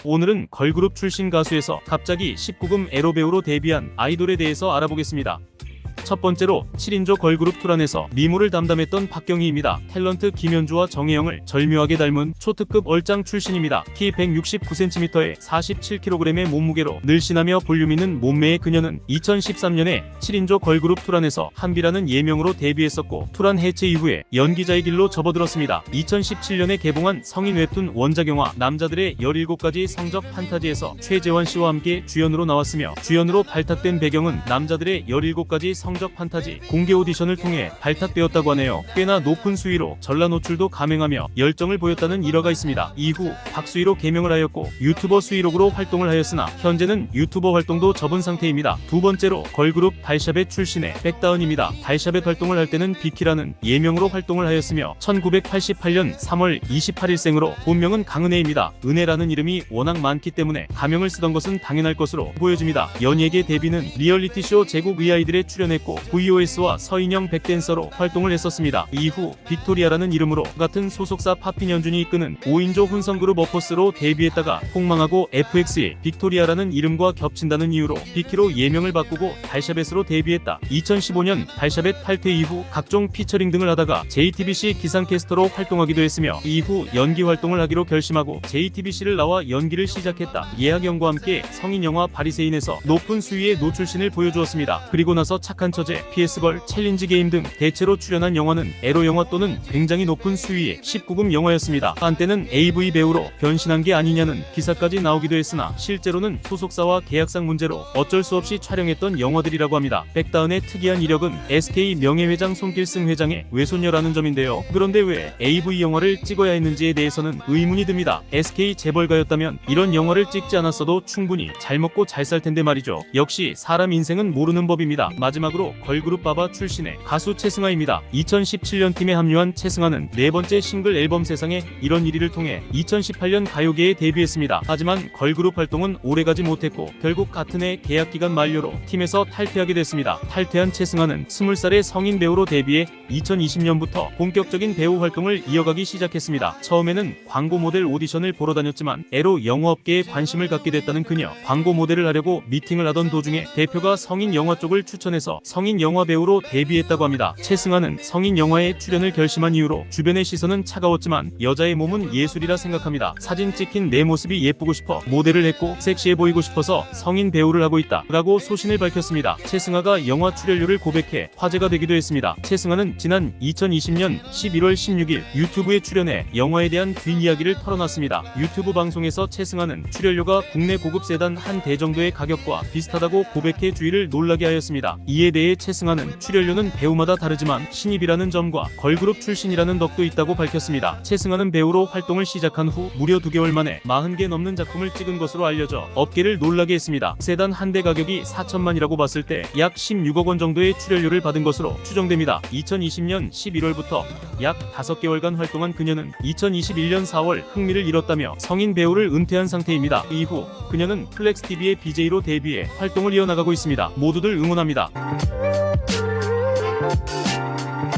오늘은 걸그룹 출신 가수에서 갑자기 19금 에로 배우로 데뷔한 아이돌에 대해서 알아보겠습니다. 첫 번째로 7인조 걸그룹 투란에서 미모를 담당했던 박경희입니다. 탤런트 김현주와 정혜영을 절묘하게 닮은 초특급 얼짱 출신입니다. 키 169cm에 47kg의 몸무게로 늘씬하며 볼륨 있는 몸매의 그녀는 2013년에 7인조 걸그룹 투란에서 한비라는 예명으로 데뷔했었고, 투란 해체 이후에 연기자의 길로 접어들었습니다. 2017년에 개봉한 성인 웹툰 원작 영화 남자들의 17가지 성적 판타지에서 최재환 씨와 함께 주연으로 나왔으며, 주연으로 발탁된 배경은 남자들의 17가지 성적 판타지 공개 오디션을 통해 발탁되었다고 하네요. 꽤나 높은 수위로 전라 노출도 감행하며 열정을 보였다는 일화가 있습니다. 이후 박수희로 개명을 하였고 유튜버 수희록으로 활동을 하였으나 현재는 유튜버 활동도 접은 상태입니다. 두 번째로 걸그룹 달샤벳 출신의 백다은입니다. 달샤벳 활동을 할 때는 비키라는 예명으로 활동을 하였으며 1988년 3월 28일생으로 본명은 강은혜입니다. 은혜라는 이름이 워낙 많기 때문에 가명을 쓰던 것은 당연할 것으로 보여집니다. 연예계 데뷔는 리얼리티쇼 제국 의아이들에 출연했고 VOS와 서인영 백댄서로 활동을 했었습니다. 이후 빅토리아라는 이름으로 같은 소속사 파핀현준이 이끄는 5인조 혼성그룹 어퍼스로 데뷔했다가 폭망하고 FX의 빅토리아라는 이름과 겹친다는 이유로 비키로 예명을 바꾸고 달샤벳으로 데뷔했다. 2015년 달샤벳 탈퇴 이후 각종 피처링 등을 하다가 JTBC 기상캐스터로 활동하기도 했으며, 이후 연기 활동을 하기로 결심하고 JTBC를 나와 연기를 시작했다. 예하경과 함께 성인 영화 바리새인에서 높은 수위의 노출신을 보여주었습니다. 그리고 나서 착한 처제, PS걸, 챌린지 게임 등 대체로 출연한 영화는 에로 영화 또는 굉장히 높은 수위의 19금 영화였습니다. 한때는 AV 배우로 변신한 게 아니냐는 기사까지 나오기도 했으나 실제로는 소속사와 계약상 문제로 어쩔 수 없이 촬영했던 영화들이라고 합니다. 백다은의 특이한 이력은 SK 명예회장 손길승 회장의 외손녀라는 점인데요. 그런데 왜 AV 영화를 찍어야 했는지에 대해서는 의문이 듭니다. SK 재벌가였다면 이런 영화를 찍지 않았어도 충분히 잘 먹고 잘 살 텐데 말이죠. 역시 사람 인생은 모르는 법입니다. 마지막으로 걸그룹 바바 출신의 가수 채승아입니다. 2017년 팀에 합류한 채승아는 네 번째 싱글 앨범 세상에 이런 1위를 통해 2018년 가요계에 데뷔했습니다. 하지만 걸그룹 활동은 오래가지 못했고 결국 같은 해 계약기간 만료로 팀에서 탈퇴하게 됐습니다. 탈퇴한 채승아는 20살의 성인 배우로 데뷔해 2020년부터 본격적인 배우 활동을 이어가기 시작했습니다. 처음에는 광고 모델 오디션을 보러 다녔지만 에로 영화업계에 관심을 갖게 됐다는 그녀. 광고 모델을 하려고 미팅을 하던 도중에 대표가 성인 영화 쪽을 추천해서 성인 영화 배우로 데뷔했다고 합니다. 채승아는 성인 영화에 출연을 결심한 이후로 주변의 시선은 차가웠지만 여자의 몸은 예술이라 생각합니다. 사진 찍힌 내 모습이 예쁘고 싶어 모델을 했고 섹시해 보이고 싶어서 성인 배우를 하고 있다 라고 소신을 밝혔습니다. 채승아가 영화 출연료를 고백해 화제가 되기도 했습니다. 채승아는 지난 2020년 11월 16일 유튜브에 출연해 영화에 대한 뒷이야기를 털어놨습니다. 유튜브 방송에서 채승아는 출연료가 국내 고급 세단 한 대 정도의 가격과 비슷하다고 고백해 주위를 놀라게 하였습니다. 이에 대해 채승아는 출연료는 배우마다 다르지만 신입이라는 점과 걸그룹 출신이라는 덕도 있다고 밝혔습니다. 채승아는 배우로 활동을 시작한 후 무려 2개월 만에 40개 넘는 작품을 찍은 것으로 알려져 업계를 놀라게 했습니다. 세단 한 대 가격이 4천만이라고 봤을 때 약 16억 원 정도의 출연료를 받은 것으로 추정됩니다. 2020년 11월부터 약 5개월간 활동한 그녀는 2021년 4월 흥미를 잃었다며 성인 배우를 은퇴한 상태입니다. 이후 그녀는 플렉스TV의 BJ로 데뷔해 활동을 이어나가고 있습니다. 모두들 응원합니다.